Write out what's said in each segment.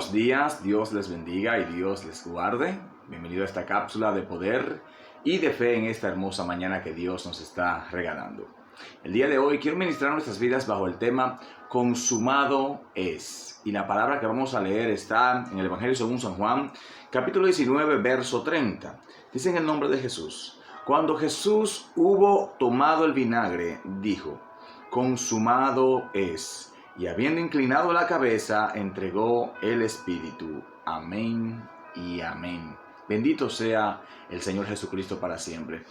buenos días, Dios les bendiga y Dios les guarde. Bienvenido a esta cápsula de poder y de fe en esta hermosa mañana que Dios nos está regalando. El día de hoy quiero ministrar nuestras vidas bajo el tema consumado es. Y la palabra que vamos a leer está en el Evangelio según San Juan, capítulo 19, verso 30. Dice en el nombre de Jesús: cuando Jesús hubo tomado el vinagre, dijo: consumado es. Y habiendo inclinado la cabeza, entregó el Espíritu. Amén y amén. Bendito sea el Señor Jesucristo para siempre.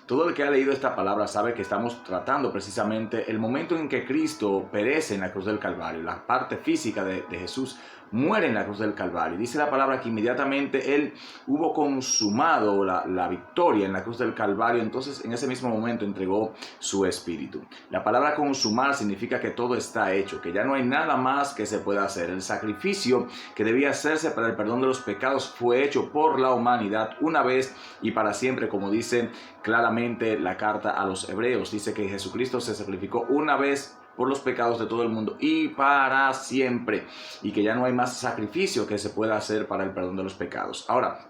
Todo el que ha leído esta palabra sabe que estamos tratando precisamente el momento en que Cristo perece en la cruz del Calvario. La parte física de Jesús muere en la cruz del Calvario. Dice la palabra que inmediatamente Él hubo consumado la victoria en la cruz del Calvario. Entonces en ese mismo momento entregó su Espíritu. La palabra consumar significa que todo está hecho, que ya no hay nada más que se pueda hacer. El sacrificio que debía hacerse para el perdón de los pecados fue hecho por la humanidad una vez y para siempre, como dice claramente la carta a los Hebreos. Dice que Jesucristo se sacrificó una vez por los pecados de todo el mundo y para siempre, y que ya no hay más sacrificio que se pueda hacer para el perdón de los pecados. Ahora,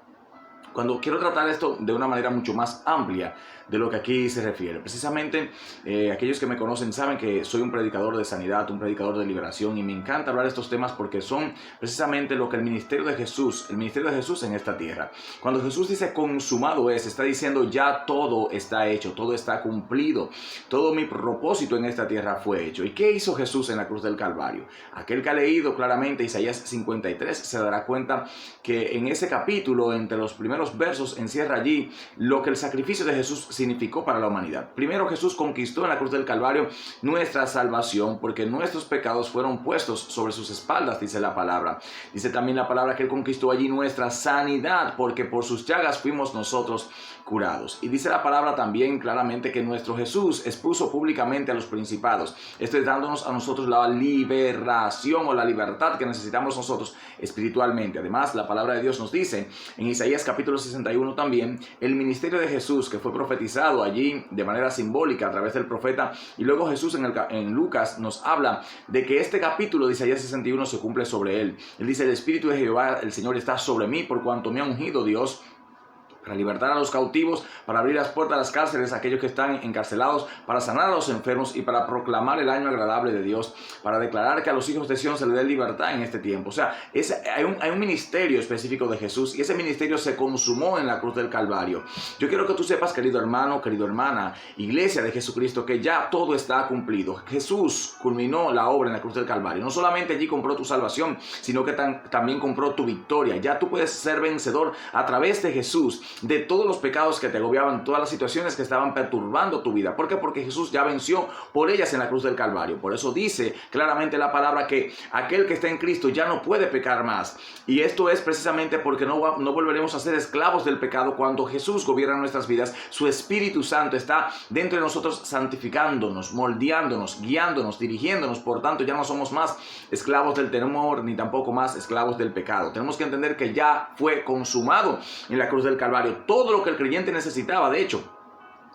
cuando quiero tratar esto de una manera mucho más amplia de lo que aquí se refiere, precisamente aquellos que me conocen saben que soy un predicador de sanidad, un predicador de liberación, y me encanta hablar de estos temas porque son precisamente lo que el ministerio de Jesús en esta tierra. Cuando Jesús dice consumado es, está diciendo ya todo está hecho, todo está cumplido, todo mi propósito en esta tierra fue hecho. ¿Y qué hizo Jesús en la cruz del Calvario? Aquel que ha leído claramente Isaías 53 se dará cuenta que en ese capítulo, entre los primeros versos, encierra allí lo que el sacrificio de Jesús significó para la humanidad. Primero, Jesús conquistó en la cruz del Calvario nuestra salvación, porque nuestros pecados fueron puestos sobre sus espaldas, dice la palabra. Dice también la palabra que Él conquistó allí nuestra sanidad, porque por sus llagas fuimos nosotros curados. Y dice la palabra también claramente que nuestro Jesús expuso públicamente a los principados. Esto es dándonos a nosotros la liberación o la libertad que necesitamos nosotros espiritualmente. Además, la palabra de Dios nos dice en Isaías capítulo 61 también, el ministerio de Jesús que fue profetizado allí de manera simbólica a través del profeta, y luego Jesús en Lucas nos habla de que este capítulo de Isaías 61 se cumple sobre él. Él dice: el Espíritu de Jehová, el Señor, está sobre mí, por cuanto me ha ungido Dios para libertar a los cautivos, para abrir las puertas de las cárceles a aquellos que están encarcelados, para sanar a los enfermos y para proclamar el año agradable de Dios, para declarar que a los hijos de Sión se les dé libertad en este tiempo. O sea, hay un ministerio específico de Jesús, y ese ministerio se consumó en la cruz del Calvario. Yo quiero que tú sepas, querido hermano, querida hermana, iglesia de Jesucristo, que ya todo está cumplido. Jesús culminó la obra en la cruz del Calvario. No solamente allí compró tu salvación, sino que también compró tu victoria. Ya tú puedes ser vencedor a través de Jesús de todos los pecados que te agobiaban, todas las situaciones que estaban perturbando tu vida. ¿Por qué? Porque Jesús ya venció por ellas en la cruz del Calvario. Por eso dice claramente la palabra que aquel que está en Cristo ya no puede pecar más. Y esto es precisamente porque no volveremos a ser esclavos del pecado cuando Jesús gobierna nuestras vidas. Su Espíritu Santo está dentro de nosotros, santificándonos, moldeándonos, guiándonos, dirigiéndonos. Por tanto, ya no somos más esclavos del temor, ni tampoco más esclavos del pecado. Tenemos que entender que ya fue consumado en la cruz del Calvario todo lo que el creyente necesitaba. De hecho,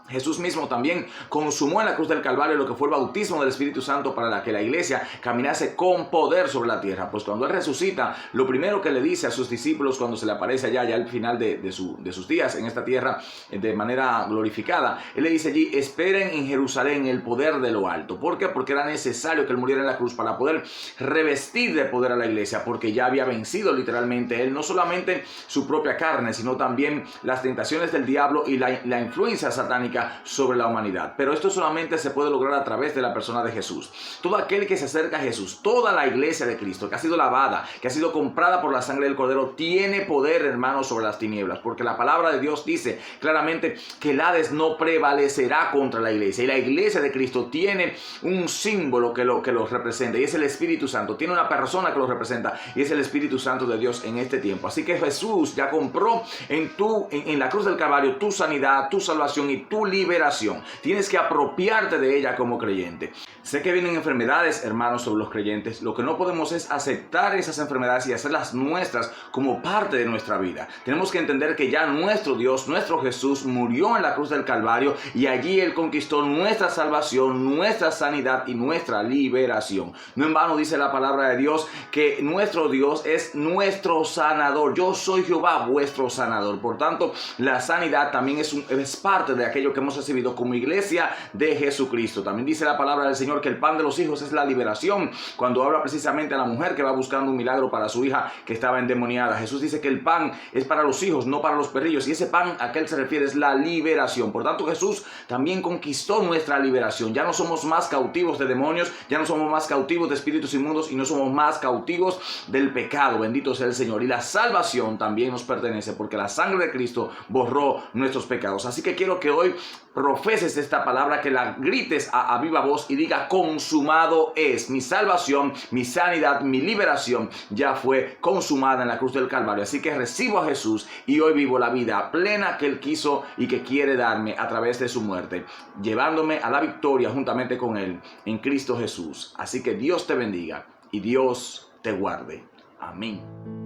Jesús mismo también consumó en la cruz del Calvario lo que fue el bautismo del Espíritu Santo para que la iglesia caminase con poder sobre la tierra. Pues cuando Él resucita, lo primero que le dice a sus discípulos cuando se le aparece ya al final de sus días en esta tierra de manera glorificada, Él le dice allí: esperen en Jerusalén el poder de lo alto. ¿Por qué? Porque era necesario que Él muriera en la cruz para poder revestir de poder a la iglesia, porque ya había vencido literalmente Él no solamente su propia carne, sino también las tentaciones del diablo y la influencia satánica sobre la humanidad. Pero esto solamente se puede lograr a través de la persona de Jesús. Todo aquel que se acerca a Jesús, toda la iglesia de Cristo que ha sido lavada, que ha sido comprada por la sangre del Cordero, tiene poder, hermanos, sobre las tinieblas, porque la palabra de Dios dice claramente que el Hades no prevalecerá contra la iglesia, y la iglesia de Cristo tiene un símbolo que los representa, y es el Espíritu Santo. Tiene una persona que los representa, y es el Espíritu Santo de Dios en este tiempo. Así que Jesús ya compró en la cruz del Calvario tu sanidad, tu salvación y tu tu liberación. Tienes que apropiarte de ella como creyente. Sé que vienen enfermedades, hermanos, sobre los creyentes. Lo que no podemos es aceptar esas enfermedades y hacerlas nuestras como parte de nuestra vida. Tenemos que entender que ya nuestro Dios, nuestro Jesús, murió en la cruz del Calvario y allí Él conquistó nuestra salvación, nuestra sanidad y nuestra liberación. No en vano dice la palabra de Dios que nuestro Dios es nuestro sanador. Yo soy Jehová, vuestro sanador. Por tanto, la sanidad también es parte de aquello que hemos recibido como iglesia de Jesucristo. También dice la palabra del Señor que el pan de los hijos es la liberación, cuando habla precisamente a la mujer que va buscando un milagro para su hija que estaba endemoniada. Jesús dice que el pan es para los hijos, no para los perrillos, y ese pan a que él se refiere es la liberación. Por tanto, Jesús también conquistó nuestra liberación. Ya no somos más cautivos de demonios, ya no somos más cautivos de espíritus inmundos y no somos más cautivos del pecado. Bendito sea el Señor. Y la salvación también nos pertenece, porque la sangre de Cristo borró nuestros pecados. Así que quiero que hoy profeses esta palabra, que la grites a viva voz y diga: consumado es. Mi salvación, mi sanidad, mi liberación ya fue consumada en la cruz del Calvario. Así que recibo a Jesús y hoy vivo la vida plena que Él quiso y que quiere darme a través de su muerte, llevándome a la victoria juntamente con Él en Cristo Jesús. Así que Dios te bendiga y Dios te guarde. Amén.